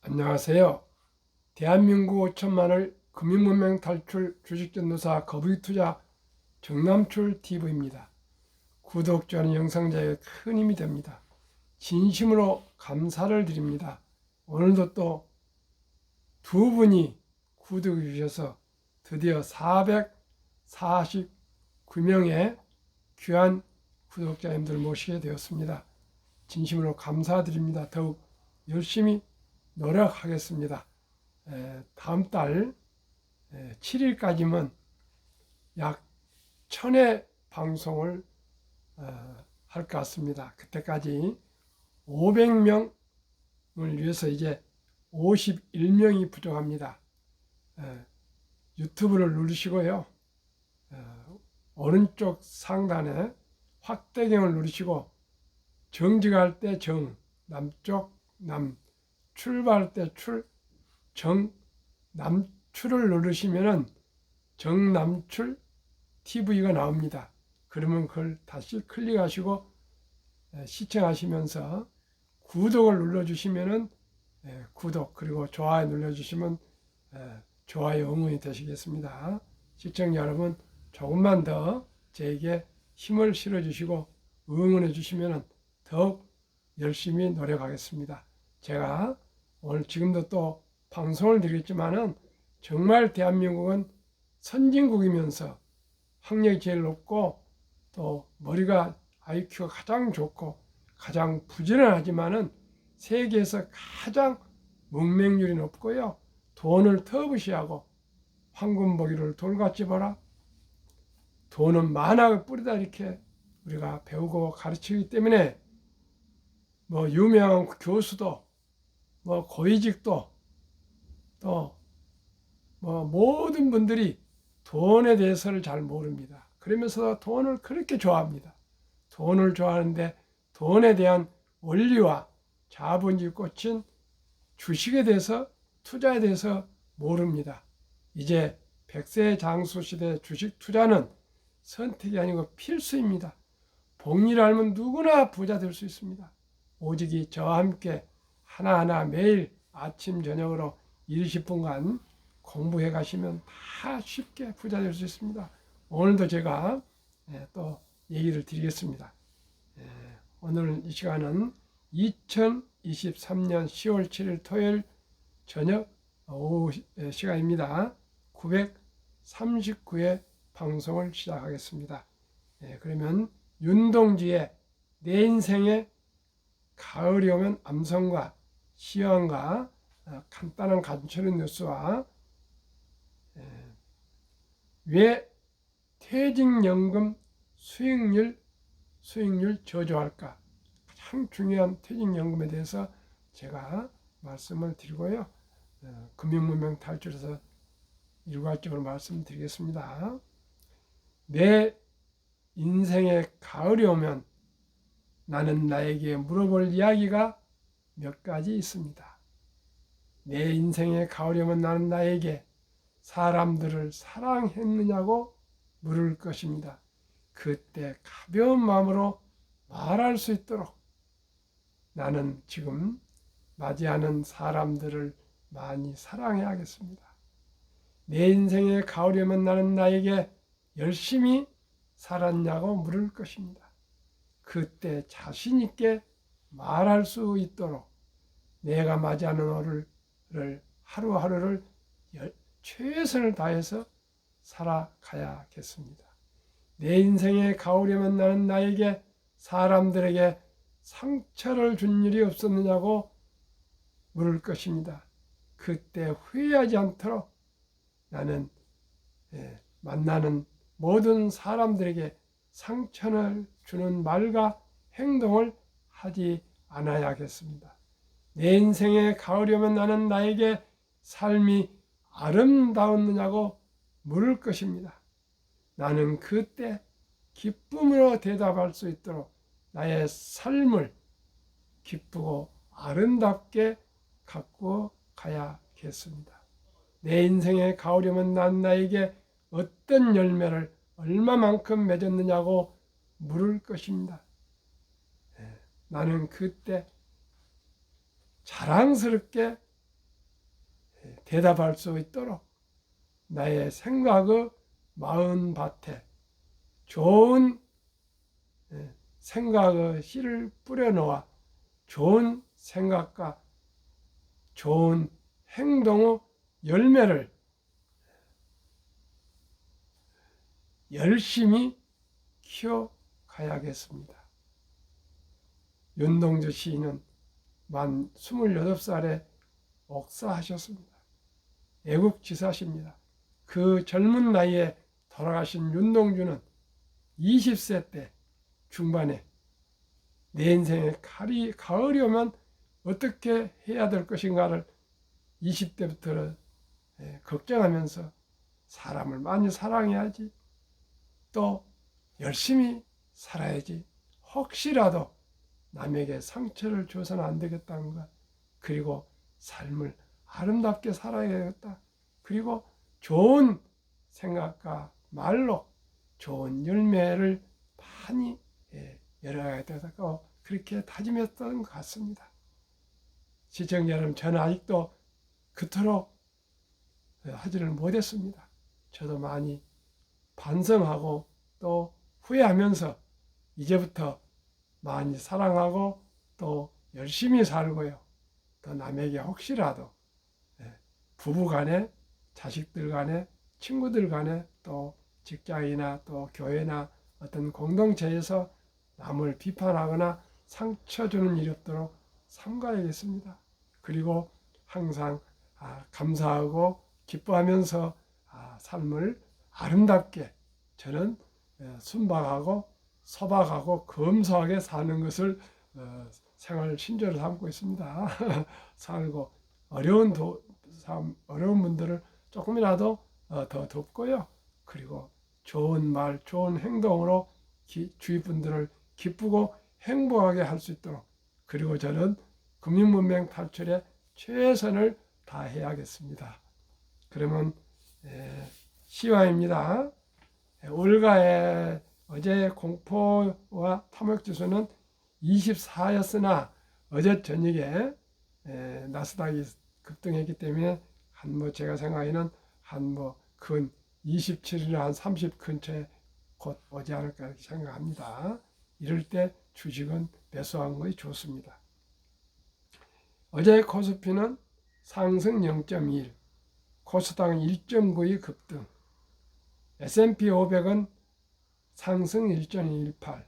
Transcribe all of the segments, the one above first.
안녕하세요. 대한민국 5천만을 금융문명 탈출 주식전도사 거북이투자 정남출 TV입니다. 구독자는 영상자에 큰 힘이 됩니다. 진심으로 감사를 드립니다. 오늘도 또 두 분이 구독해 주셔서 드디어 449명의 귀한 구독자님들 모시게 되었습니다. 진심으로 감사드립니다. 더욱 열심히 노력하겠습니다. 다음 달 7일까지는 약 1000회 방송을 할 것 같습니다. 그때까지 500명을 위해서 이제 51명이 부족합니다. 유튜브를 누르시고요. 오른쪽 상단에 확대경을 누르시고 정직할 때 정, 남쪽 남, 출발할 때 출, 정, 남출을 누르시면은 정남출 TV가 나옵니다. 그러면 그걸 다시 클릭하시고 시청하시면서 구독을 눌러주시면은 구독 그리고 좋아요 눌러주시면 좋아요 응원이 되시겠습니다. 시청자 여러분 조금만 더 저에게 힘을 실어주시고 응원해 주시면 더욱 열심히 노력하겠습니다. 제가 오늘 지금도 또 방송을 드리겠지만은 정말 대한민국은 선진국이면서 학력이 제일 높고 또 머리가 IQ가 가장 좋고 가장 부지런하지만은 세계에서 가장 문맹률이 높고요. 돈을 터부시하고 황금보기를 돌같이 벌어 돈은 만학을 뿌리다 이렇게 우리가 배우고 가르치기 때문에 뭐 유명한 교수도 뭐 고위직도 또 뭐 모든 분들이 돈에 대해서를 잘 모릅니다. 그러면서 돈을 그렇게 좋아합니다. 돈을 좋아하는데 돈에 대한 원리와 자본주의 꽂힌 주식에 대해서 투자에 대해서 모릅니다. 이제 100세 장수 시대 주식 투자는 선택이 아니고 필수입니다. 복리를 알면 누구나 부자 될 수 있습니다. 오직 저와 함께 하나하나 매일 아침 저녁으로 20분간 공부해 가시면 다 쉽게 부자 될 수 있습니다. 오늘도 제가 또 얘기를 드리겠습니다. 오늘 이 시간은 2023년 10월 7일 토요일 저녁 오후 시간입니다. 939회 방송을 시작하겠습니다. 그러면 윤동주의 내 인생의 가을이 오면 암송과 시황과 간단한 간추린 뉴스와 왜 퇴직연금 수익률 저조할까, 가장 중요한 퇴직연금에 대해서 제가 말씀을 드리고요. 금융문명 탈출해서 일괄적으로 말씀드리겠습니다. 내 인생의 가을이 오면 나는 나에게 물어볼 이야기가 몇 가지 있습니다. 내 인생의 가을이 오면 나는 나에게 사람들을 사랑했느냐고 물을 것입니다. 그때 가벼운 마음으로 말할 수 있도록 나는 지금 맞이하는 사람들을 많이 사랑해야겠습니다. 내 인생의 가을이 오면 나는 나에게 열심히 살았냐고 물을 것입니다. 그때 자신 있게 말할 수 있도록 내가 맞이하는 하루를 하루하루를 최선을 다해서 살아가야겠습니다. 내 인생의 가을이 오면 나는 나에게 사람들에게 상처를 준 일이 없었느냐고 물을 것입니다. 그때 후회하지 않도록 나는 만나는 모든 사람들에게 상처를 주는 말과 행동을 하지 않아야겠습니다. 내 인생의 가을이 오면 나는 나에게 삶이 아름다웠느냐고 물을 것입니다. 나는 그때 기쁨으로 대답할 수 있도록 나의 삶을 기쁘고 아름답게 갖고 가야겠습니다. 내 인생의 가을이 오면 난 나에게 어떤 열매를 얼마만큼 맺었느냐고 물을 것입니다. 나는 그때 자랑스럽게 대답할 수 있도록 나의 생각의 마음밭에 좋은 생각의 씨를 뿌려놓아 좋은 생각과 좋은 행동의 열매를 열심히 키워가야겠습니다. 윤동주 시인은 만 28살에 옥사하셨습니다. 애국지사십니다. 그 젊은 나이에 돌아가신 윤동주는 20세 때 중반에 내 인생에 가을이 오면 어떻게 해야 될 것인가를 20대부터 걱정하면서 사람을 많이 사랑해야지, 또 열심히 살아야지, 혹시라도 남에게 상처를 줘서는 안 되겠다는 것, 그리고 삶을 아름답게 살아야겠다, 그리고 좋은 생각과 말로 좋은 열매를 많이 열어가야 되고, 그렇게 다짐했던 것 같습니다. 시청자 여러분, 저는 아직도 그토록 하지를 못했습니다. 저도 많이 반성하고 또 후회하면서 이제부터 많이 사랑하고 또 열심히 살고요. 또 남에게 혹시라도 부부간에, 자식들 간에, 친구들 간에, 또 직장이나 또 교회나 어떤 공동체에서 남을 비판하거나 상처 주는 일이 없도록 삼가야겠습니다. 그리고 항상 감사하고 기뻐하면서 삶을 아름답게, 저는 순박하고 소박하고 검소하게 사는 것을 생활 신조를 삼고 있습니다. 살고 어려운 분들을 조금이라도 더 돕고요. 그리고 좋은 말, 좋은 행동으로 주위 분들을 기쁘고 행복하게 할 수 있도록, 그리고 저는 국민문명 탈출에 최선을 다해야겠습니다. 그러면 시화입니다. 올가의 어제 공포와 탐욕지수는 24였으나 어제 저녁에 나스닥이 급등했기 때문에 제가 생각에는 근 27일이나 한 30 근처에 곧 오지 않을까 이렇게 생각합니다. 이럴 때 주식은 매수한 것이 좋습니다. 어제 코스피는 상승 0.1, 코스닥은 1.92 급등, S&P 500은 상승 1.18,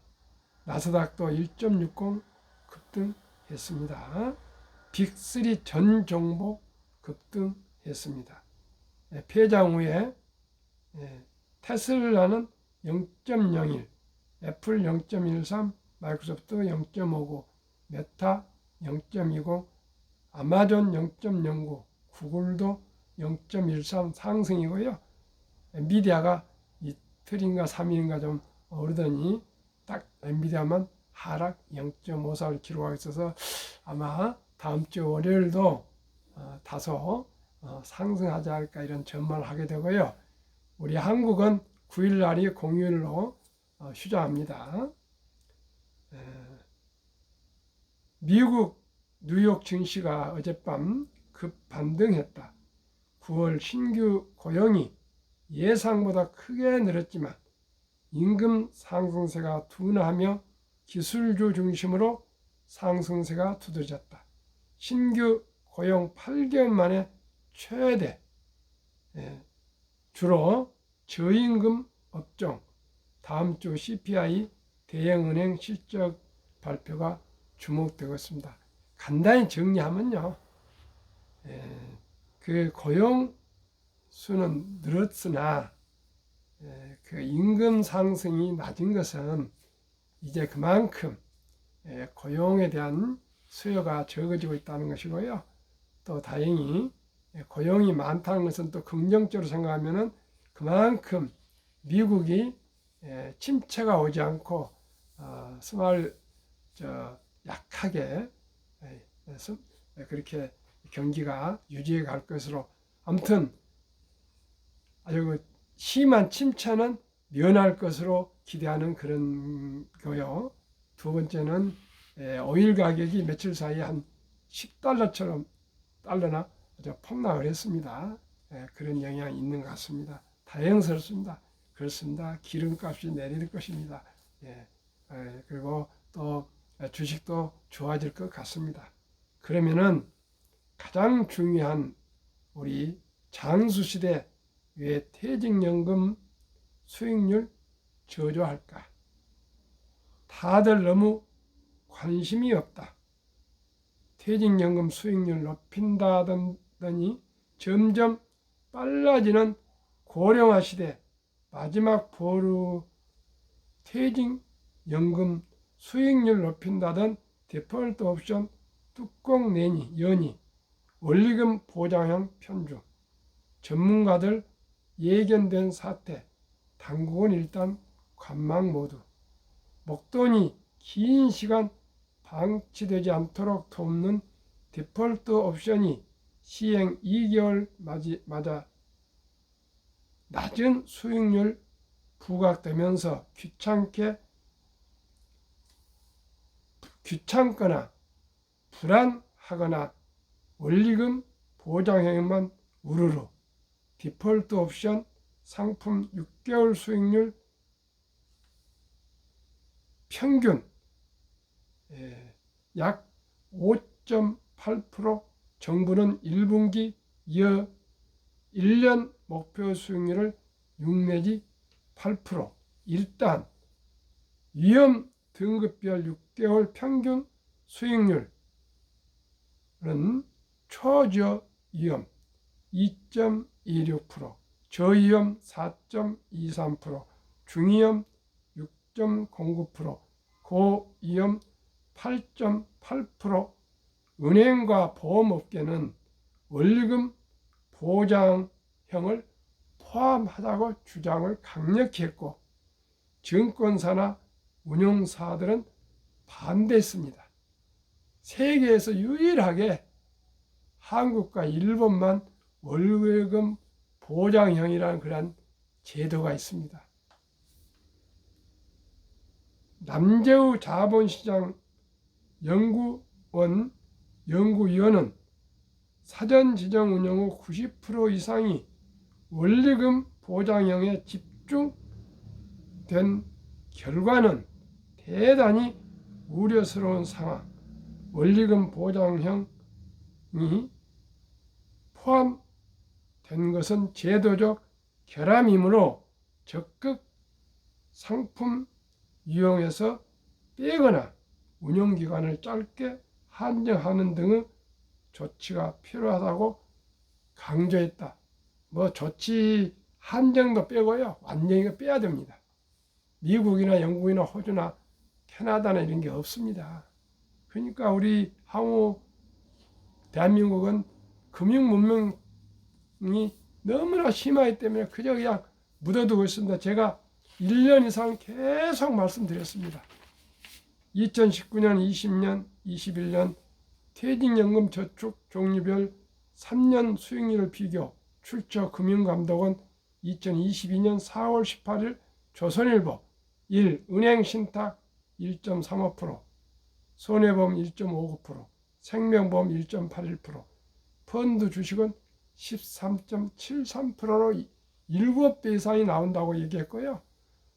나스닥도 1.60 급등했습니다. 빅3 전 종목 급등했습니다. 폐장 후에 테슬라는 0.01, 애플 0.13, 마이크로소프트 0.59, 메타 0.20, 아마존 0.09, 구글도 0.13 상승이고요. 엔비디아가 이틀인가 3일인가 좀 오르더니 딱 엔비디아만 하락 0.54를 기록하고 있어서 아마 다음 주 월요일도 다소 상승하지 않을까 이런 전망을 하게 되고요. 우리 한국은 9일 날이 공휴일로 휴장합니다. 미국 뉴욕 증시가 어젯밤 급반등했다. 9월 신규 고용이 예상보다 크게 늘었지만 임금 상승세가 둔화하며 기술주 중심으로 상승세가 두드러졌다. 신규 고용 8개월 만에 최대, 주로 저임금 업종, 다음 주 CPI 대형은행 실적 발표가 주목되고 있습니다. 간단히 정리하면요, 그 고용 수는 늘었으나 그 임금 상승이 낮은 것은 이제 그만큼 고용에 대한 수요가 적어지고 있다는 것이고요. 또 다행히 고용이 많다는 것은 또 긍정적으로 생각하면은 그만큼 미국이 침체가 오지 않고 약하게 그렇게 경기가 유지해 갈 것으로, 아무튼 아주 심한 침체는 면할 것으로 기대하는 그런 거요. 두 번째는 오일 가격이 며칠 사이에 한 $10처럼 달러나 아주 폭락을 했습니다. 그런 영향이 있는 것 같습니다. 다행스럽습니다. 그렇습니다. 기름값이 내릴 것입니다. 그리고 또 주식도 좋아질 것 같습니다. 그러면은 가장 중요한 우리 장수시대 왜 퇴직연금 수익률 저조할까? 다들 너무 관심이 없다. 퇴직연금 수익률 높인다더니 점점 빨라지는 고령화 시대 마지막 보루 퇴직연금 수익률 높인다던 디폴트 옵션 뚜껑 여니 원리금 보장형 편중 전문가들 예견된 사태 당국은 일단 관망 모두 목돈이 긴 시간 방치되지 않도록 돕는 디폴트 옵션이 시행 2개월 맞아 낮은 수익률 부각되면서 귀찮거나 불안하거나 원리금 보장형만 우르르 디폴트 옵션 상품 6개월 수익률 평균 약 5.8% 정부는 1분기 이어 1년 목표 수익률을 6 내지 8% 일단 위험 등급별 6개월 평균 수익률은 초저위험 2.26%, 저위험 4.23%, 중위험 6.09%, 고위험 8.8%, 은행과 보험업계는 원리금 보장형을 포함하자고 주장을 강력히 했고 증권사나 운용사들은 반대했습니다. 세계에서 유일하게 한국과 일본만 원리금 보장형이라는 그런 제도가 있습니다. 남재우 자본시장 연구위원은 사전 지정 운용 후 90% 이상이 원리금 보장형에 집중된 결과는 대단히 우려스러운 상황. 원리금 보장형이 포함된 것은 제도적 결함이므로 적극 상품 유형에서 빼거나 운용기간을 짧게 한정하는 등의 조치가 필요하다고 강조했다. 조치 한정도 빼고요. 완전히 빼야 됩니다. 미국이나 영국이나 호주나 캐나다나 이런 게 없습니다. 그러니까 우리 향후 대한민국은 금융 문명이 너무나 심하기 때문에 그저 그냥 묻어두고 있습니다. 제가 1년 이상 계속 말씀드렸습니다. 2019년, 20년, 21년 퇴직연금 저축 종류별 3년 수익률 비교 출처 금융감독원 2022년 4월 18일 조선일보 1. 은행신탁 1.35%, 손해보험 1.59%, 생명보험 1.81%, 펀드 주식은 13.73%로 7배 이상이 나온다고 얘기했고요.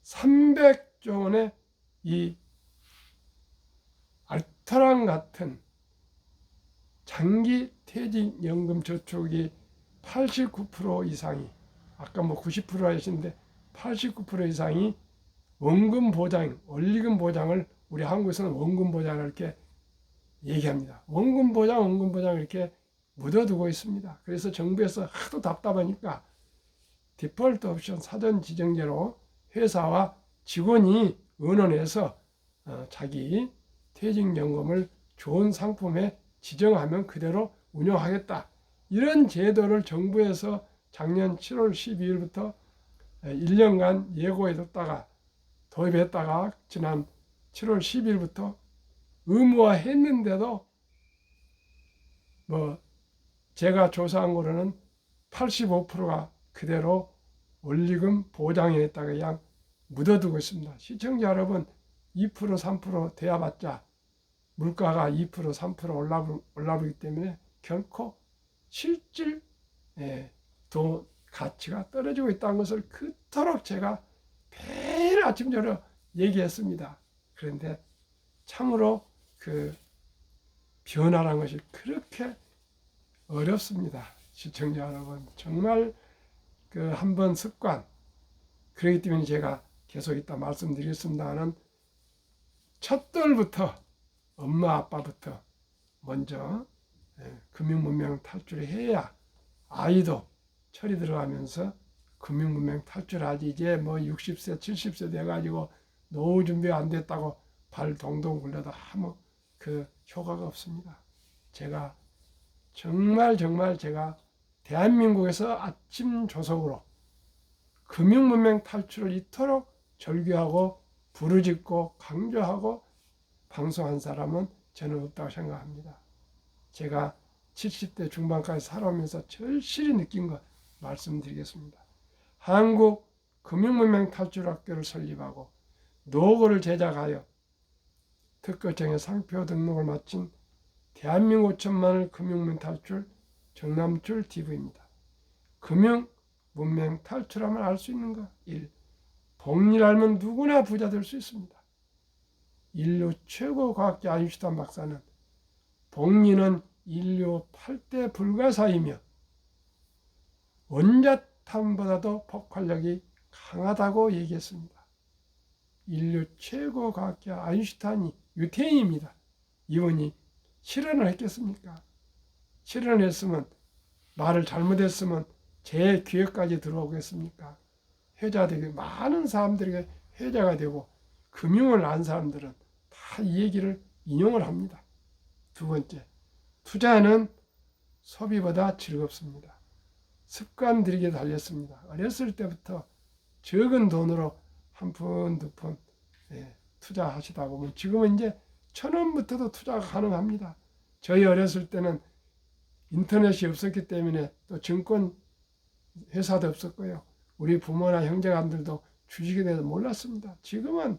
300조 원의 이 알토란 같은 장기 퇴직연금 저축이 89% 이상이 아까 90% 하시는데 89% 이상이 원금 보장, 원리금 보장을 우리 한국에서는 원금 보장을 이렇게 얘기합니다. 원금 보장 이렇게 묻어두고 있습니다. 그래서 정부에서 하도 답답하니까 디폴트 옵션 사전 지정제로 회사와 직원이 의논해서 자기 퇴직연금을 좋은 상품에 지정하면 그대로 운영하겠다. 이런 제도를 정부에서 작년 7월 12일부터 1년간 예고해뒀다가 도입했다가 지난 7월 10일부터 의무화했는데도 제가 조사한 거로는 85%가 그대로 원리금 보장에 있다가 그냥 묻어두고 있습니다. 시청자 여러분 2% 3% 돼야봤자 물가가 2% 3% 올라오기 때문에 결코 실질 돈 가치가 떨어지고 있다는 것을 그토록 제가 매일 아침 저녁 얘기했습니다. 그런데 참으로 그 변화라는 것이 그렇게 어렵습니다. 시청자 여러분, 정말 그 한번 습관, 그렇기 때문에 제가 계속 이따 말씀드리겠습니다는 첫돌부터 엄마 아빠부터 먼저 금융문명 탈출을 해야 아이도 철이 들어가면서 금융문명 탈출하지. 이제 뭐 60세 70세 돼가지고 노후 준비가 안 됐다고 발 동동 굴려도 아무 그 효과가 없습니다. 제가 정말 제가 대한민국에서 아침 조석으로 금융문명 탈출을 이토록 절규하고 부르짖고 강조하고 방송한 사람은 저는 없다고 생각합니다. 제가 70대 중반까지 살아오면서 절실히 느낀 것 말씀드리겠습니다. 한국 금융문명 탈출학교를 설립하고 노고를 제작하여 특허청의 상표 등록을 마친 대한민국 천만을 금융문명 탈출 정남출 TV입니다. 금융문명 탈출하면 알 수 있는 것 1. 복리를 알면 누구나 부자 될 수 있습니다. 인류 최고 과학자 아인슈타인 박사는 복리는 인류 8대 불가사이며 원자탄보다도 폭발력이 강하다고 얘기했습니다. 인류 최고 과학자 아인슈타인이 유태인입니다. 이분이 실현을 했겠습니까? 실현을 했으면, 말을 잘못했으면 제 귀에까지 들어오겠습니까? 회자되게 많은 사람들에게 회자가 되고 금융을 안 사람들은 다 이 얘기를 인용을 합니다. 두 번째, 투자는 소비보다 즐겁습니다. 습관 들이게 달렸습니다. 어렸을 때부터 적은 돈으로 한 푼, 두 푼 투자하시다 보면 지금은 이제 1,000원부터도 투자가 가능합니다. 저희 어렸을 때는 인터넷이 없었기 때문에 또 증권 회사도 없었고요. 우리 부모나 형제간들도 주식에 대해서 몰랐습니다. 지금은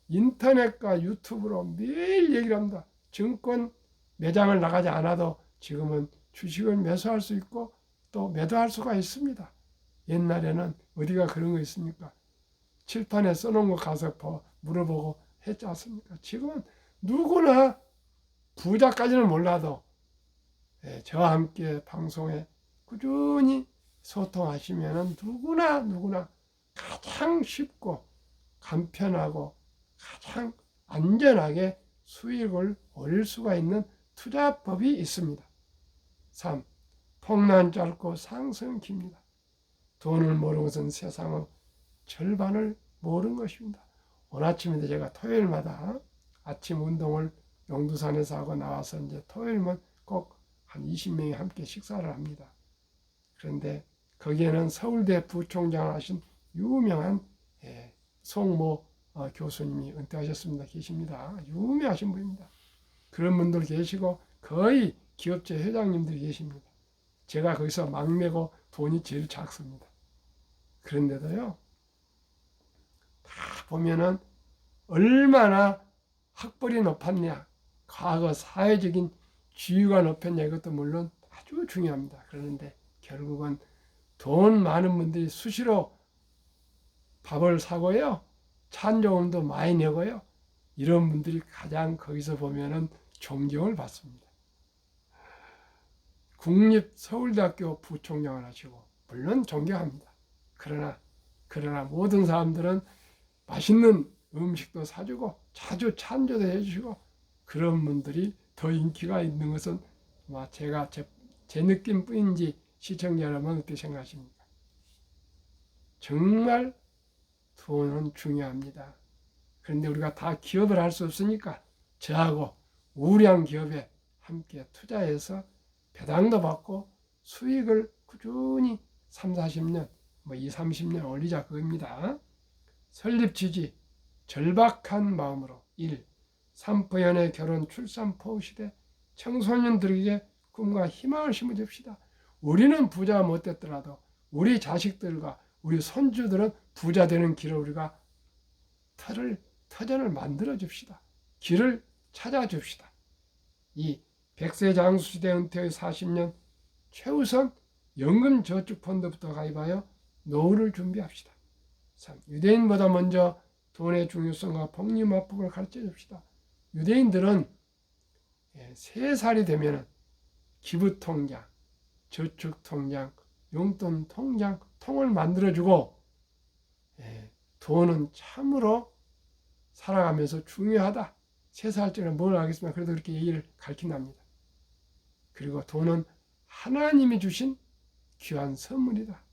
인터넷과 유튜브로 매일 얘기를 합니다. 증권 매장을 나가지 않아도 지금은 주식을 매수할 수 있고 또 매도할 수가 있습니다. 옛날에는 어디가 그런 거 있습니까? 칠판에 써놓은 거 가서 물어보고 했지 않습니까? 지금은 누구나 부자까지는 몰라도 저와 함께 방송에 꾸준히 소통하시면 누구나 가장 쉽고 간편하고 가장 안전하게 수익을 올릴 수가 있는 투자법이 있습니다. 3. 폭난 짧고 상승 깁니다. 돈을 모르는 것은 세상의 절반을 모르는 것입니다. 오늘 아침에 제가 토요일마다 아침 운동을 용두산에서 하고 나와서 이제 토요일만 꼭 한 20명이 함께 식사를 합니다. 그런데 거기에는 서울대 부총장을 하신 유명한 송모 교수님이 은퇴하셨습니다. 계십니다. 유명하신 분입니다. 그런 분들 계시고 거의 기업체 회장님들이 계십니다. 제가 거기서 막내고 돈이 제일 작습니다. 그런데도요, 다 보면은 얼마나 학벌이 높았냐, 과거 사회적인 지위가 높았냐, 이것도 물론 아주 중요합니다. 그런데 결국은 돈 많은 분들이 수시로 밥을 사고요, 찬조금도 많이 내고요, 이런 분들이 가장 거기서 보면은 존경을 받습니다. 국립서울대학교 부총장을 하시고 물론 존경합니다. 그러나 모든 사람들은 맛있는 음식도 사주고 자주 찬조도 해주시고 그런 분들이 더 인기가 있는 것은 제가 제 느낌뿐인지 시청자 여러분 어떻게 생각하십니까? 정말 돈은 중요합니다. 그런데 우리가 다 기업을 할 수 없으니까 저하고 우량 기업에 함께 투자해서 배당도 받고 수익을 꾸준히 3, 40년, 2, 30년 올리자 그겁니다. 설립 취지, 절박한 마음으로 1. 산부연애 결혼 출산 포우 시대 청소년들에게 꿈과 희망을 심어줍시다. 우리는 부자가 못됐더라도 우리 자식들과 우리 손주들은 부자 되는 길을 우리가 터전을 만들어 줍시다. 길을 찾아 줍시다. 2. 백세 장수 시대 은퇴의 40년 최우선 연금저축펀드부터 가입하여 노후를 준비합시다. 3. 유대인보다 먼저 돈의 중요성과 복리마법을 가르쳐 줍시다. 유대인들은 3살이 되면 기부통장, 저축통장, 용돈통장, 통을 만들어주고 돈은 참으로 살아가면서 중요하다. 3살짜리는 뭘 알겠습니까? 그래도 그렇게 얘기를 가르친답니다. 그리고 돈은 하나님이 주신 귀한 선물이다.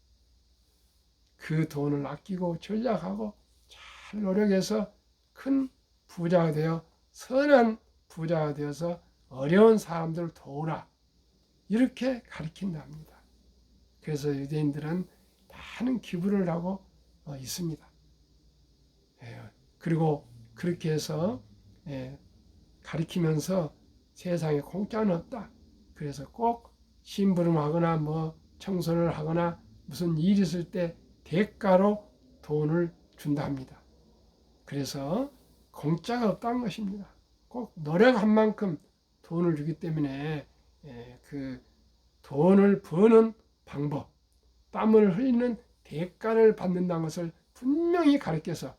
그 돈을 아끼고 전략하고 잘 노력해서 큰 부자가 되어 선한 부자가 되어서 어려운 사람들을 도우라. 이렇게 가르친답니다. 그래서 유대인들은 많은 기부를 하고 있습니다. 그리고 그렇게 해서 가르치면서 세상에 공짜는 없다. 그래서 꼭 심부름하거나 뭐 청소를 하거나 무슨 일 있을 때 대가로 돈을 준답니다. 그래서 공짜가 없다는 것입니다. 꼭 노력한 만큼 돈을 주기 때문에 그 돈을 버는 방법, 땀을 흘리는 대가를 받는다는 것을 분명히 가르쳐서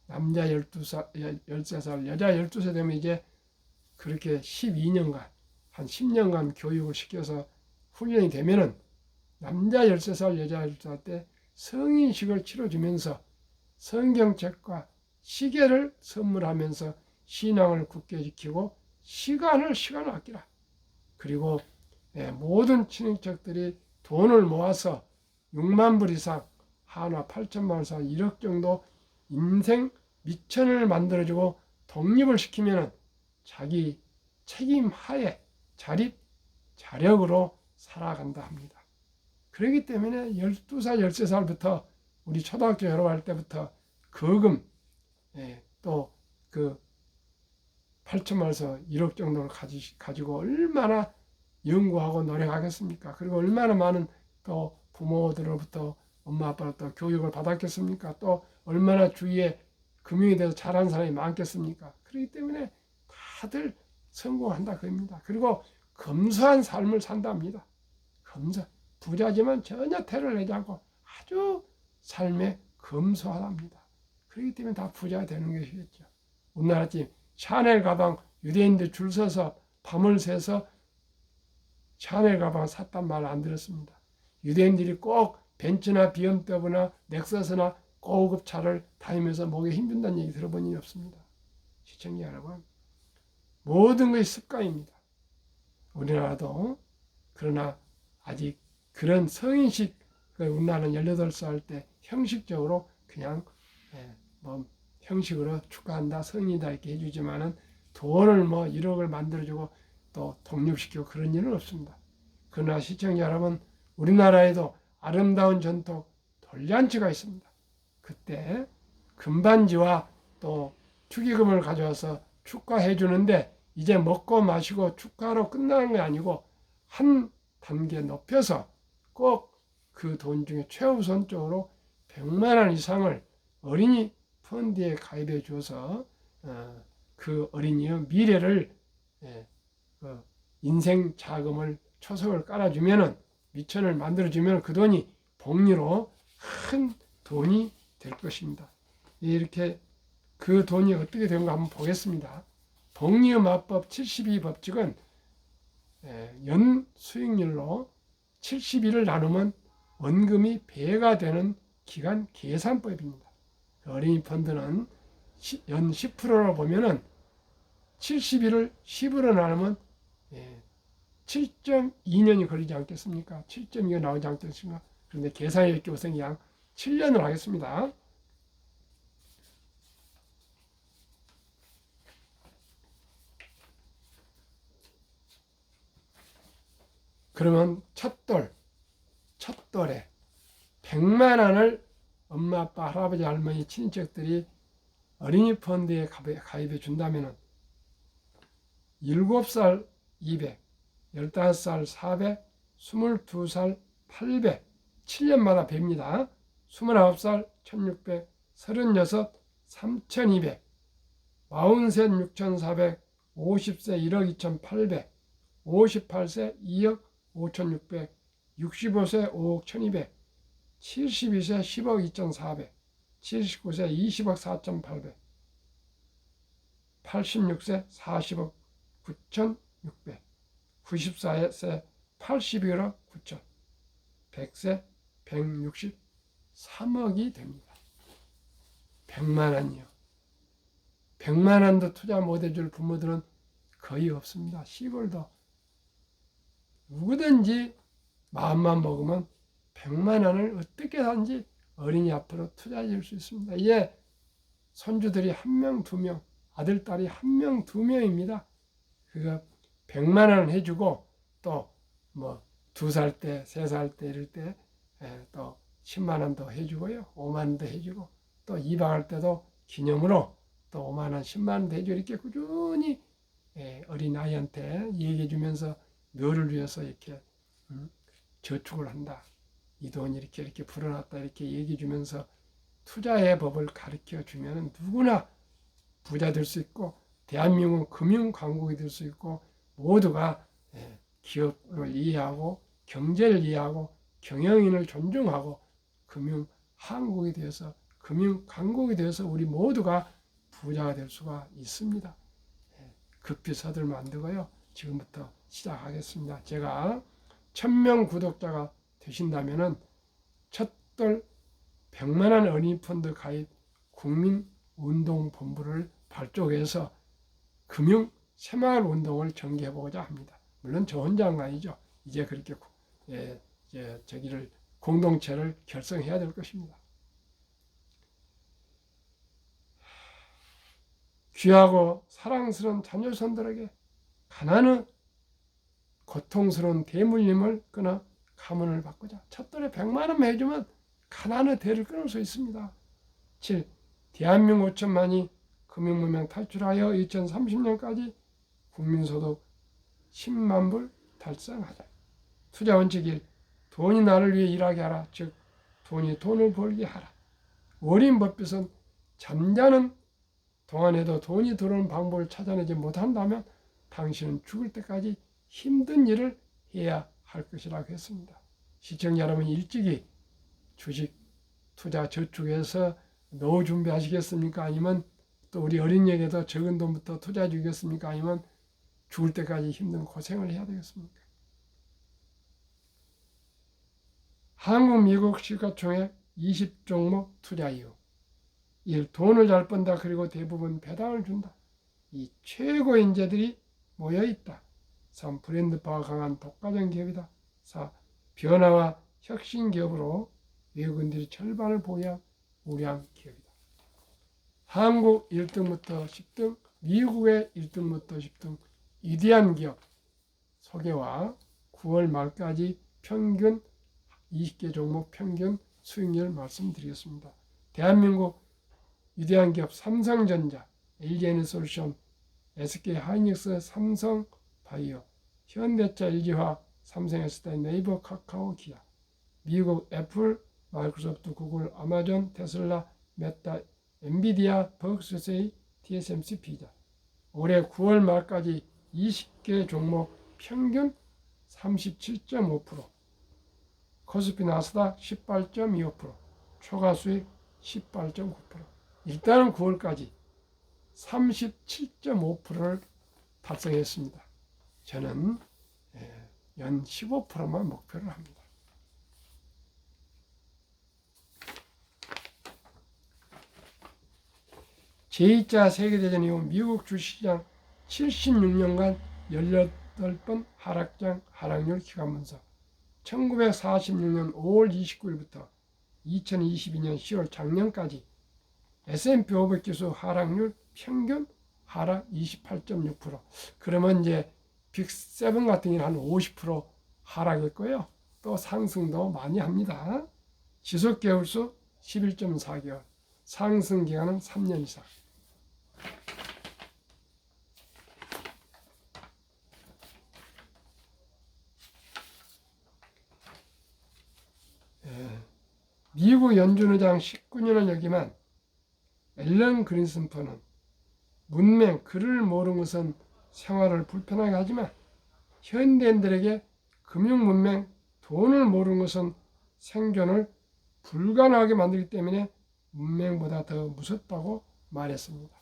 남자 12살, 13살, 여자 12살 되면 이제 그렇게 12년간, 한 10년간 교육을 시켜서 훈련이 되면은 남자 13살, 여자 12살 때 성인식을 치러주면서 성경책과 시계를 선물하면서 신앙을 굳게 지키고 시간을 아끼라. 그리고 모든 친인척들이 돈을 모아서 6만 불 이상, 한화 8천만 원 이상 1억 정도 인생 미천을 만들어주고 독립을 시키면 자기 책임 하에 자립, 자력으로 살아간다 합니다. 그렇기 때문에 12살, 13살부터 우리 초등학교 졸업할 때부터 거금 또 그 8천만 원에서 1억 정도를 가지고 얼마나 연구하고 노력하겠습니까? 그리고 얼마나 많은 또 부모들로부터 엄마 아빠로부터 교육을 받았겠습니까? 또 얼마나 주위에 금융에 대해서 잘하는 사람이 많겠습니까? 그렇기 때문에 다들 성공한다 그럽니다. 그리고 검소한 삶을 산답니다. 부자지만 전혀 태를 내지 않고 아주 삶에 검소하답니다. 그렇기 때문에 다 부자가 되는 것이겠죠. 우리나라 지금 샤넬 가방 유대인들 줄 서서 밤을 새서 샤넬 가방 샀단 말 안 들었습니다. 유대인들이 꼭 벤츠나 BMW나 넥서스나 고급 차를 다니면서 목에 힘준다는 얘기 들어본 적이 없습니다. 시청자 여러분, 모든 것이 습관입니다. 우리나라도 그러나 아직 그런 성인식, 우리나라는 18살 때 형식적으로 그냥 뭐 형식으로 축하한다, 성인이다 이렇게 해주지만은 돈을 뭐 1억을 만들어주고 또 독립시키고 그런 일은 없습니다. 그러나 시청자 여러분, 우리나라에도 아름다운 전통 돌잔치가 있습니다. 그때 금반지와 또 축의금을 가져와서 축하해 주는데 이제 먹고 마시고 축하로 끝나는 게 아니고 한 단계 높여서 꼭 그 돈 중에 최우선적으로 100만 원 이상을 어린이 펀드에 가입해 줘서 그 어린이의 미래를 인생 자금을 초석을 깔아주면은 미천을 만들어주면 그 돈이 복리로 큰 돈이 될 것입니다. 이렇게 그 돈이 어떻게 되는가 한번 보겠습니다. 복리의 마법 72법칙은 연 수익률로 71을 나누면 원금이 배가 되는 기간 계산법입니다. 어린이 펀드는 연 10%로 보면은 71을 10으로 나누면 7.2년이 걸리지 않겠습니까? 7.2가 나오지 않겠습니까? 그런데 계산이 이렇게 우선 양 7년을 하겠습니다. 그러면 첫 돌에 100만 원을 엄마, 아빠, 할아버지, 할머니, 친척들이 어린이 펀드에 가입해 준다면 7살 200, 15살 400, 22살 800, 7년마다 뵙니다. 29살 1600, 36 3200, 43 6400, 50세 1억 2800, 58세 2억 5,600, 65세 5억 1,200, 72세 10억 2,400, 79세 20억 4,800, 86세 40억 9,600, 94세 81억 9천, 100세 163억이 됩니다. 100만 원이요. 100만 원도 투자 못 해줄 부모들은 거의 없습니다. 시골도 누구든지 마음만 먹으면 100만 원을 어떻게 하든지 어린이 앞으로 투자해 줄 수 있습니다. 이게 손주들이 1명, 2명, 아들, 딸이 1명, 2명입니다. 그거 100만 원 해주고 또 뭐 2살 때, 3살 때 이럴 때 또 10만 원도 해주고요. 5만 원도 해주고 또 입학할 때도 기념으로 또 5만 원, 10만 원도 해주고 이렇게 꾸준히 어린아이한테 얘기해 주면서 너를 위해서 이렇게 저축을 한다. 이 돈 이렇게 불어났다 이렇게 얘기해 주면서 투자의 법을 가르쳐 주면 누구나 부자 될 수 있고 대한민국은 금융 강국이 될 수 있고 모두가 기업을 이해하고 경제를 이해하고 경영인을 존중하고 금융 한국이 되어서 금융 강국이 되어서 우리 모두가 부자가 될 수가 있습니다. 급히 서둘면 안 되고요. 지금부터 시작하겠습니다. 제가 1000명 구독자가 되신다면은 첫돌 100만 원 어린이펀드 가입 국민운동본부를 발족해서 금융 새마을 운동을 전개해 보고자 합니다. 물론 저 혼자는 아니죠. 이제 그렇게 저기를 공동체를 결성해야 될 것입니다. 귀하고 사랑스러운 자녀손들에게 가난은 고통스러운 대물림을 끊어 가문을 바꾸자. 첫돌에 100만 원만 해주면 가난의 대를 끊을 수 있습니다. 7. 대한민국 5천만이 금융문명 탈출하여 2030년까지 국민소득 10만 불 달성하자. 투자 원칙 1. 돈이 나를 위해 일하게 하라. 즉 돈이 돈을 벌게 하라. 어린 법빛은 잠자는 동안에도 돈이 들어오는 방법을 찾아내지 못한다면 당신은 죽을 때까지 힘든 일을 해야 할 것이라고 했습니다. 시청자 여러분 일찍이 주식 투자 저축해서 노후 준비하시겠습니까? 아니면 또 우리 어린이에게도 적은 돈부터 투자해 주겠습니까? 아니면 죽을 때까지 힘든 고생을 해야 되겠습니까? 한국 미국 시가총액 20종목 투자 이유. 1. 돈을 잘 번다. 그리고 대부분 배당을 준다. 2. 최고 인재들이 모여있다. 3. 브랜드파가 강한 독과점 기업이다. 4. 변화와 혁신 기업으로 외국인들이 절반을 보유한 우량 기업이다. 한국 1등부터 10등, 미국의 1등부터 10등 위대한 기업 소개와 9월 말까지 평균 20개 종목 평균 수익률 말씀드리겠습니다. 대한민국 위대한 기업 삼성전자, LG에너솔루션, SK하이닉스, 삼성바이오, 현대차, LG화학, 삼성에스테, 네이버, 카카오, 기아. 미국 애플, 마이크로소프트, 구글, 아마존, 테슬라, 메타, 엔비디아, 버크셔세이, TSMC, 피자. 올해 9월 말까지 20개 종목 평균 37.5%, 코스피 나스닥 18.25%, 초과 수익 18.9%. 일단은 9월까지 37.5%를 달성했습니다. 저는 연 15%만 목표를 합니다. 제2차 세계대전 이후 미국 주식시장 76년간 18번 하락률 기간 분석. 1946년 5월 29일부터 2022년 10월 작년까지 S&P 500 지수 하락률 평균 하락 28.6%. 그러면 이제 빅7 같은 경우는 한 50% 하락했고요. 또 상승도 많이 합니다. 지속 개월수 11.4개월, 상승 기간은 3년 이상. 미국 연준의장 19년을 여기만 앨런 그린스펀은 문맹, 글을 모르는 것은 생활을 불편하게 하지만 현대인들에게 금융문맹, 돈을 모르는 것은 생존을 불가능하게 만들기 때문에 문맹보다 더 무섭다고 말했습니다.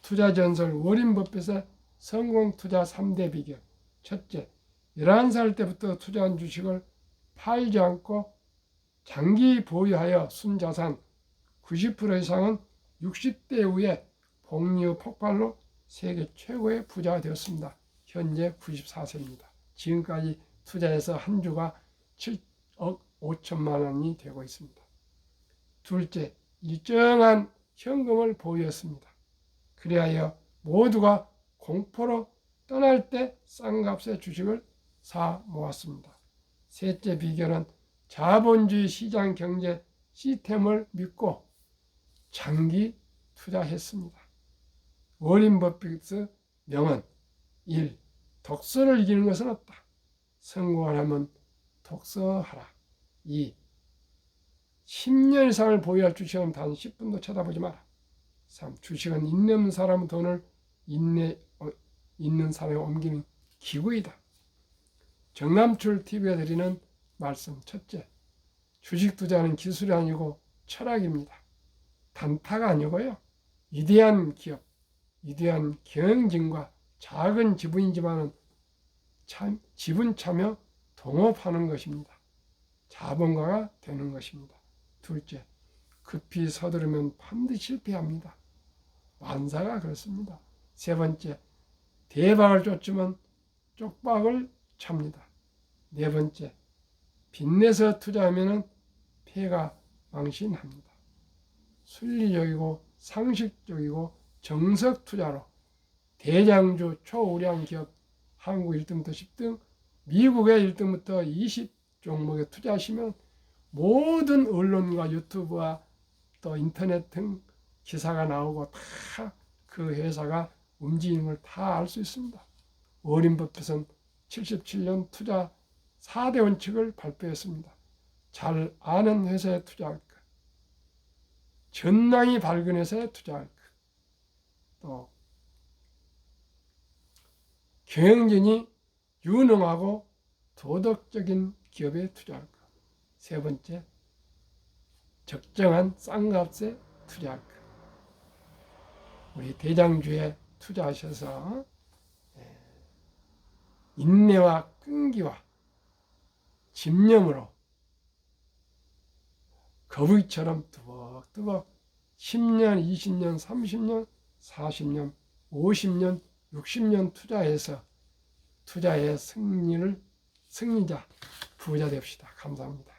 투자전설 워린 버핏의 성공 투자 3대 비결. 첫째, 11살 때부터 투자한 주식을 팔지 않고 장기 보유하여 순자산 90% 이상은 60대 이후에 복리 폭발로 세계 최고의 부자가 되었습니다. 현재 94세입니다. 지금까지 투자해서 한 주가 7억 5천만 원이 되고 있습니다. 둘째, 일정한 현금을 보유했습니다. 그리하여 모두가 공포로 떠날 때 싼 값의 주식을 사 모았습니다. 셋째 비결은 자본주의 시장 경제 시스템을 믿고 장기 투자했습니다. 워린 버핏의 명언 1. 독서를 이기는 것은 없다. 성공하려면 독서하라. 2. 10년 이상을 보유할 주식은 단 10분도 쳐다보지 마라. 3. 주식은 있는 사람 돈을 있는 사람에 옮기는 기구이다. 정남출 TV가 드리는 말씀. 첫째, 주식 투자는 기술이 아니고 철학입니다. 단타가 아니고요. 위대한 기업, 위대한 경영진과 작은 지분이지만 지분 참여 동업하는 것입니다. 자본가가 되는 것입니다. 둘째, 급히 서두르면 반드시 실패합니다. 만사가 그렇습니다. 세 번째, 대박을 쫓으면 쪽박을 찹니다. 네 번째, 빚내서 투자하면 폐가 망신합니다. 순리적이고 상식적이고 정석 투자로 대장주 초우량 기업 한국 1등부터 10등, 미국의 1등부터 20 종목에 투자하시면 모든 언론과 유튜브와 또 인터넷 등 기사가 나오고 다 그 회사가 움직이는 걸 다 알 수 있습니다. 워린 버핏은 77년 투자 4대 원칙을 발표했습니다. 잘 아는 회사에 투자할 것, 전망이 밝은 회사에 투자할 것, 또 경영진이 유능하고 도덕적인 기업에 투자할 것, 세 번째, 적정한 싼 값에 투자할 것. 우리 대장주에 투자하셔서 인내와 끈기와 집념으로 거북이처럼 뚜벅뚜벅 10년, 20년, 30년, 40년, 50년, 60년 투자해서 투자의 승리자, 부자 됩시다. 감사합니다.